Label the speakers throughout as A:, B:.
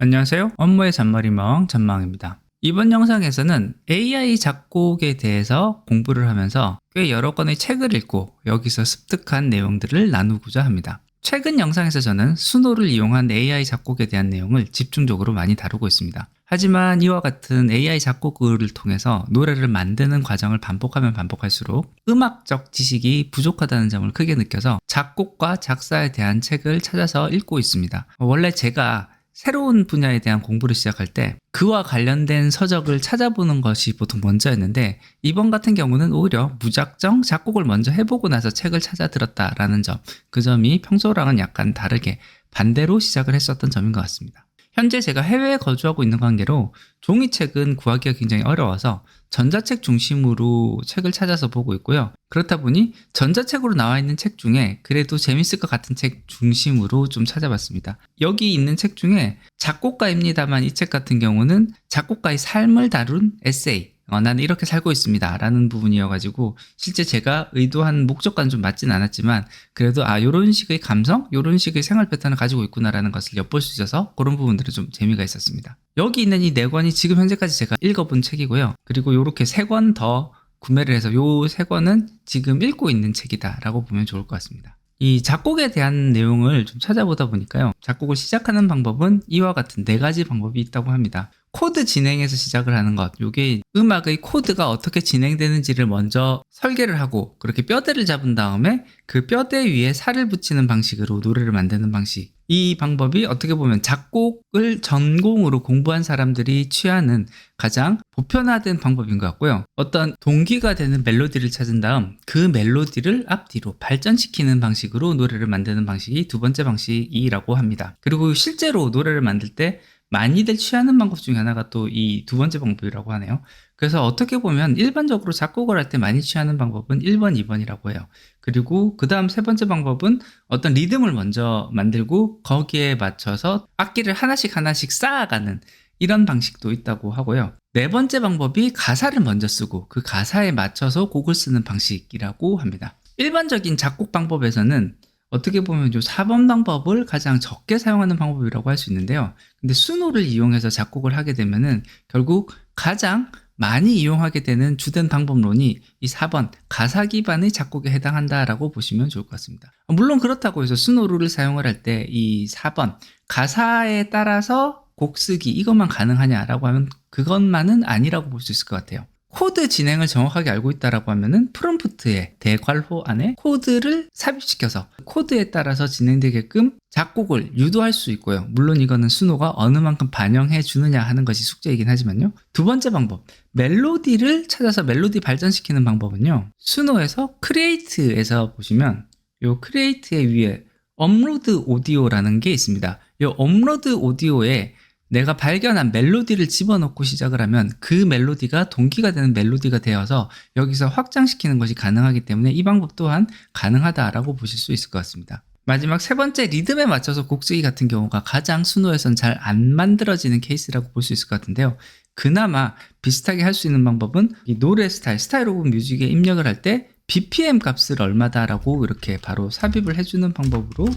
A: 안녕하세요. 업무의 잔머리멍 전망입니다. 이번 영상에서는 AI 작곡에 대해서 공부를 하면서 꽤 여러 권의 책을 읽고 여기서 습득한 내용들을 나누고자 합니다. 최근 영상에서 저는 수노를 이용한 AI 작곡에 대한 내용을 집중적으로 많이 다루고 있습니다. 하지만 이와 같은 AI 작곡을 통해서 노래를 만드는 과정을 반복하면 반복할수록 음악적 지식이 부족하다는 점을 크게 느껴서 작곡과 작사에 대한 책을 찾아서 읽고 있습니다. 원래 제가 새로운 분야에 대한 공부를 시작할 때 그와 관련된 서적을 찾아보는 것이 보통 먼저였는데, 이번 같은 경우는 오히려 무작정 작곡을 먼저 해보고 나서 책을 찾아 들었다라는 점, 그 점이 평소랑은 약간 다르게 반대로 시작을 했었던 점인 것 같습니다. 현재 제가 해외에 거주하고 있는 관계로 종이책은 구하기가 굉장히 어려워서 전자책 중심으로 책을 찾아서 보고 있고요. 그렇다 보니 전자책으로 나와 있는 책 중에 그래도 재밌을 것 같은 책 중심으로 좀 찾아봤습니다. 여기 있는 책 중에 작곡가입니다만 이 책 같은 경우는 작곡가의 삶을 다룬 에세이, 나는 이렇게 살고 있습니다 라는 부분이어가지고 실제 제가 의도한 목적과는 좀 맞진 않았지만 그래도 요런 식의 감성, 요런 식의 생활 패턴을 가지고 있구나 라는 것을 엿볼 수 있어서 그런 부분들은 좀 재미가 있었습니다. 여기 있는 이 4권이 지금 현재까지 제가 읽어본 책이고요. 그리고 요렇게 3권 더 구매를 해서 요 3권은 지금 읽고 있는 책이다 라고 보면 좋을 것 같습니다. 이 작곡에 대한 내용을 좀 찾아보다 보니까요, 작곡을 시작하는 방법은 이와 같은 4가지 방법이 있다고 합니다. 코드 진행에서 시작을 하는 것, 요게 음악의 코드가 어떻게 진행되는지를 먼저 설계를 하고 그렇게 뼈대를 잡은 다음에 그 뼈대 위에 살을 붙이는 방식으로 노래를 만드는 방식, 이 방법이 어떻게 보면 작곡을 전공으로 공부한 사람들이 취하는 가장 보편화된 방법인 것 같고요. 어떤 동기가 되는 멜로디를 찾은 다음 그 멜로디를 앞뒤로 발전시키는 방식으로 노래를 만드는 방식이 2번째 방식이라고 합니다. 그리고 실제로 노래를 만들 때 많이들 취하는 방법 중에 하나가 또 이 2번째 방법이라고 하네요. 그래서 어떻게 보면 일반적으로 작곡을 할 때 많이 취하는 방법은 1번, 2번이라고 해요. 그리고 그 다음 3번째 방법은 어떤 리듬을 먼저 만들고 거기에 맞춰서 악기를 하나씩 쌓아가는 이런 방식도 있다고 하고요. 4번째 방법이 가사를 먼저 쓰고 그 가사에 맞춰서 곡을 쓰는 방식이라고 합니다. 일반적인 작곡 방법에서는 어떻게 보면 이 4번 방법을 가장 적게 사용하는 방법이라고 할 수 있는데요. 근데 수노를 이용해서 작곡을 하게 되면은 결국 가장 많이 이용하게 되는 주된 방법론이 이 4번 가사 기반의 작곡에 해당한다라고 보시면 좋을 것 같습니다. 물론 그렇다고 해서 수노를 사용을 할 때 이 4번 가사에 따라서 곡 쓰기 이것만 가능하냐라고 하면 그것만은 아니라고 볼 수 있을 것 같아요. 코드 진행을 정확하게 알고 있다라고 하면은 프롬프트의 대괄호 안에 코드를 삽입시켜서 코드에 따라서 진행되게끔 작곡을 유도할 수 있고요. 물론 이거는 수노가 어느 만큼 반영해 주느냐 하는 것이 숙제이긴 하지만요. 2번째 방법, 멜로디를 찾아서 멜로디 발전시키는 방법은요, 수노에서 크리에이트에서 보시면 요 크리에이트의 위에 업로드 오디오라는 게 있습니다. 이 업로드 오디오에 내가 발견한 멜로디를 집어넣고 시작을 하면 그 멜로디가 동기가 되는 멜로디가 되어서 여기서 확장시키는 것이 가능하기 때문에 이 방법 또한 가능하다라고 보실 수 있을 것 같습니다. 마지막 3번째 리듬에 맞춰서 곡 쓰기 같은 경우가 가장 수노에선 잘 안 만들어지는 케이스라고 볼 수 있을 것 같은데요. 그나마 비슷하게 할 수 있는 방법은 이 노래 스타일 오브 뮤직에 입력을 할 때 BPM 값을 얼마다라고 이렇게 바로 삽입을 해주는 방법으로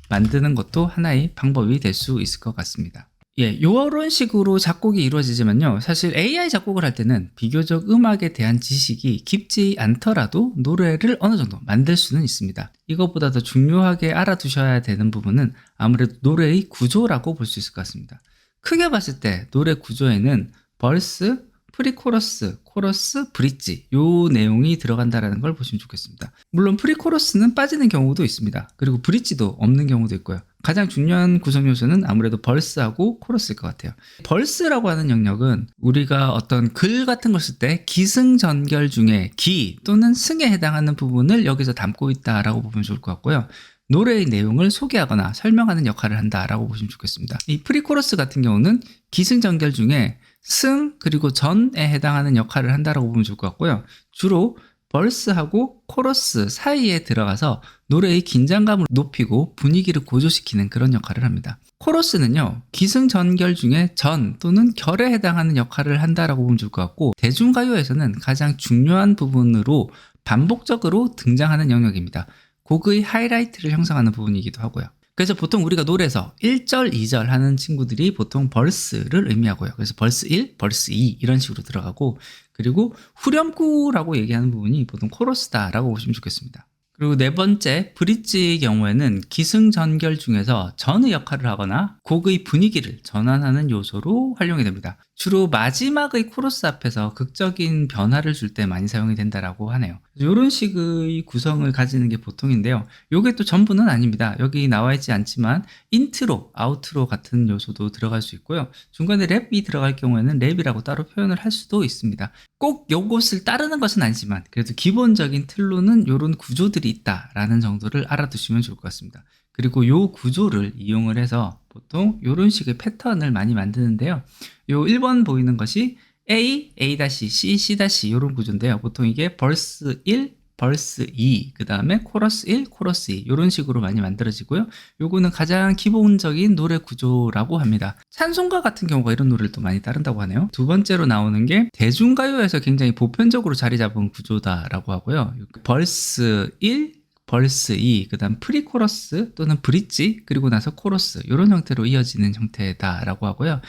A: 만드는 것도 하나의 방법이 될 수 있을 것 같습니다. 요런 식으로 작곡이 이루어지지만요, 사실 AI 작곡을 할 때는 비교적 음악에 대한 지식이 깊지 않더라도 노래를 어느 정도 만들 수는 있습니다. 이것보다 더 중요하게 알아두셔야 되는 부분은 아무래도 노래의 구조라고 볼 수 있을 것 같습니다. 크게 봤을 때 노래 구조에는 벌스, 프리코러스, 코러스, 브릿지 요 내용이 들어간다라는 걸 보시면 좋겠습니다. 물론 프리코러스는 빠지는 경우도 있습니다. 그리고 브릿지도 없는 경우도 있고요. 가장 중요한 구성 요소는 아무래도 벌스하고 코러스일 것 같아요. 벌스라고 하는 영역은 우리가 어떤 글 같은 걸 쓸 때 기승전결 중에 기 또는 승에 해당하는 부분을 여기서 담고 있다라고 보면 좋을 것 같고요. 노래의 내용을 소개하거나 설명하는 역할을 한다라고 보시면 좋겠습니다. 이 프리코러스 같은 경우는 기승전결 중에 승 그리고 전에 해당하는 역할을 한다라고 보면 좋을 것 같고요. 주로 벌스하고 코러스 사이에 들어가서 노래의 긴장감을 높이고 분위기를 고조시키는 그런 역할을 합니다. 코러스는요, 기승전결 중에 전 또는 결에 해당하는 역할을 한다라고 보면 좋을 것 같고, 대중가요에서는 가장 중요한 부분으로 반복적으로 등장하는 영역입니다. 곡의 하이라이트를 형성하는 부분이기도 하고요. 그래서 보통 우리가 노래에서 1절, 2절 하는 친구들이 보통 벌스를 의미하고요. 그래서 벌스 1, 벌스 2 이런 식으로 들어가고, 그리고 후렴구라고 얘기하는 부분이 보통 코러스다라고 보시면 좋겠습니다. 그리고 네 번째, 브릿지의 경우에는 기승전결 중에서 전의 역할을 하거나 곡의 분위기를 전환하는 요소로 활용이 됩니다. 주로 마지막의 코러스 앞에서 극적인 변화를 줄 때 많이 사용이 된다라고 하네요. 이런 식의 구성을 가지는 게 보통인데요. 이게 또 전부는 아닙니다. 여기 나와 있지 않지만 인트로, 아우트로 같은 요소도 들어갈 수 있고요. 중간에 랩이 들어갈 경우에는 랩이라고 따로 표현을 할 수도 있습니다. 꼭 요것을 따르는 것은 아니지만 그래도 기본적인 틀로는 이런 구조들이 있다라는 정도를 알아두시면 좋을 것 같습니다. 그리고 요 구조를 이용을 해서 보통 이런 식의 패턴을 많이 만드는데요. 요 1번 보이는 것이 A, A-C, C 이런 구조인데요. 보통 이게 벌스 1, 벌스 2, 그 다음에 코러스 1, 코러스 2 이런 식으로 많이 만들어지고요. 요거는 가장 기본적인 노래 구조라고 합니다. 찬송가 같은 경우가 이런 노래를 또 많이 따른다고 하네요. 두 번째로 나오는 게 대중가요에서 굉장히 보편적으로 자리 잡은 구조다라고 하고요. 벌스 1, 벌스 2, 그 다음 프리코러스 또는 브릿지, 그리고 나서 코러스 이런 형태로 이어지는 형태다라고 하고요.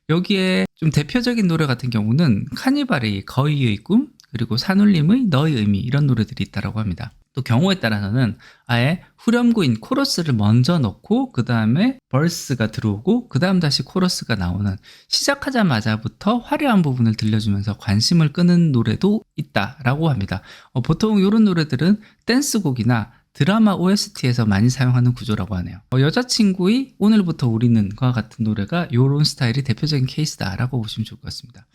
A: 여기에 좀 대표적인 노래 같은 경우는 카니발의 거위의 꿈, 그리고 산울림의 너의 의미 이런 노래들이 있다라고 합니다. 또 경우에 따라서는 아예 후렴구인 코러스를 먼저 넣고 그 다음에 벌스가 들어오고 그 다음 다시 코러스가 나오는, 시작하자마자부터 화려한 부분을 들려주면서 관심을 끄는 노래도 있다라고 합니다. 보통 이런 노래들은 댄스곡이나 드라마 OST에서 많이 사용하는 구조라고 하네요. 여자친구의 오늘부터 우리는과 같은 노래가 이런 스타일이 대표적인 케이스다라고 보시면 좋을 것 같습니다.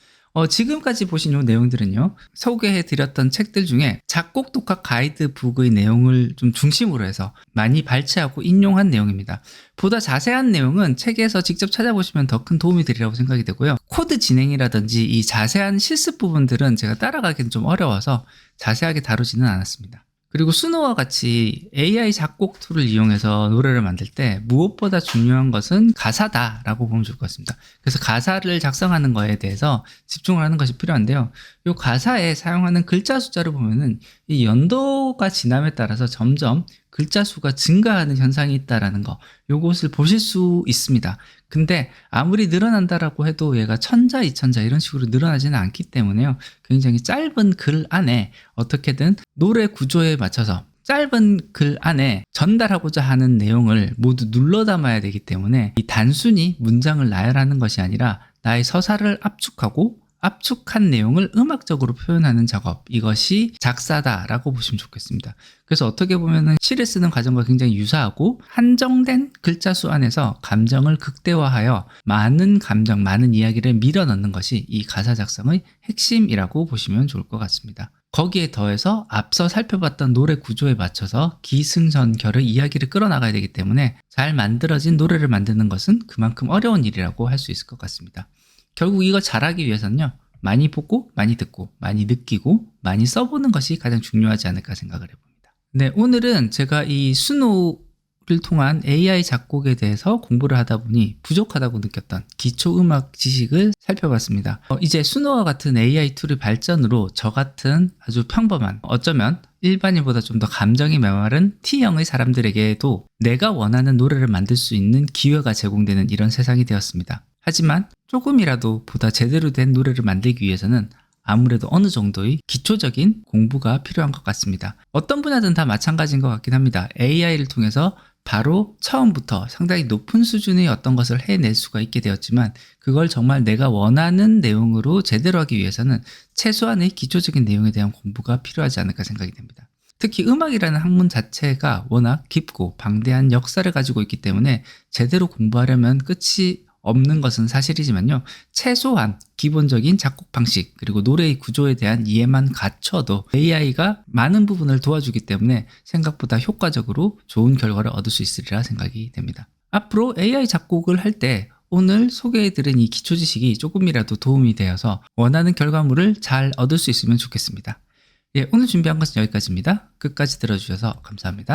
A: 지금까지 보신 이 내용들은요, 소개해드렸던 책들 중에 작곡 독학 가이드북의 내용을 좀 중심으로 해서 많이 발췌하고 인용한 내용입니다. 보다 자세한 내용은 책에서 직접 찾아보시면 더 큰 도움이 되리라고 생각이 되고요. 코드 진행이라든지 이 자세한 실습 부분들은 제가 따라가기는 좀 어려워서 자세하게 다루지는 않았습니다. 그리고 수노와 같이 AI 작곡 툴을 이용해서 노래를 만들 때 무엇보다 중요한 것은 가사다라고 보면 좋을 것 같습니다. 그래서 가사를 작성하는 거에 대해서 집중을 하는 것이 필요한데요. 이 가사에 사용하는 글자 숫자를 보면은 이 연도가 지남에 따라서 점점 글자 수가 증가하는 현상이 있다라는 거, 요것을 보실 수 있습니다. 근데 아무리 늘어난다라고 해도 얘가 1000자, 2000자 이런 식으로 늘어나지는 않기 때문에요. 굉장히 짧은 글 안에 어떻게든 노래 구조에 맞춰서 짧은 글 안에 전달하고자 하는 내용을 모두 눌러 담아야 되기 때문에 이 단순히 문장을 나열하는 것이 아니라 나의 서사를 압축한 내용을 음악적으로 표현하는 작업, 이것이 작사다라고 보시면 좋겠습니다. 그래서 어떻게 보면 시를 쓰는 과정과 굉장히 유사하고 한정된 글자 수 안에서 감정을 극대화하여 많은 감정, 많은 이야기를 밀어넣는 것이 이 가사 작성의 핵심이라고 보시면 좋을 것 같습니다. 거기에 더해서 앞서 살펴봤던 노래 구조에 맞춰서 기승전결의 이야기를 끌어나가야 되기 때문에 잘 만들어진 노래를 만드는 것은 그만큼 어려운 일이라고 할 수 있을 것 같습니다. 결국 이거 잘하기 위해서는요, 많이 보고 많이 듣고 많이 느끼고 많이 써보는 것이 가장 중요하지 않을까 생각을 해봅니다. 네, 오늘은 제가 이 수노를 통한 AI 작곡에 대해서 공부를 하다 보니 부족하다고 느꼈던 기초음악 지식을 살펴봤습니다. 이제 수노와 같은 AI 툴의 발전으로 저 같은 아주 평범한, 어쩌면 일반인보다 좀 더 감정이 메마른 T형의 사람들에게도 내가 원하는 노래를 만들 수 있는 기회가 제공되는 이런 세상이 되었습니다. 하지만 조금이라도 보다 제대로 된 노래를 만들기 위해서는 아무래도 어느 정도의 기초적인 공부가 필요한 것 같습니다. 어떤 분야든 다 마찬가지인 것 같긴 합니다. AI를 통해서 바로 처음부터 상당히 높은 수준의 어떤 것을 해낼 수가 있게 되었지만 그걸 정말 내가 원하는 내용으로 제대로 하기 위해서는 최소한의 기초적인 내용에 대한 공부가 필요하지 않을까 생각이 됩니다. 특히 음악이라는 학문 자체가 워낙 깊고 방대한 역사를 가지고 있기 때문에 제대로 공부하려면 끝이 없는 것은 사실이지만요, 최소한 기본적인 작곡 방식 그리고 노래의 구조에 대한 이해만 갖춰도 AI가 많은 부분을 도와주기 때문에 생각보다 효과적으로 좋은 결과를 얻을 수 있으리라 생각이 됩니다. 앞으로 AI 작곡을 할 때 오늘 소개해드린 이 기초 지식이 조금이라도 도움이 되어서 원하는 결과물을 잘 얻을 수 있으면 좋겠습니다. 예, 오늘 준비한 것은 여기까지입니다. 끝까지 들어주셔서 감사합니다.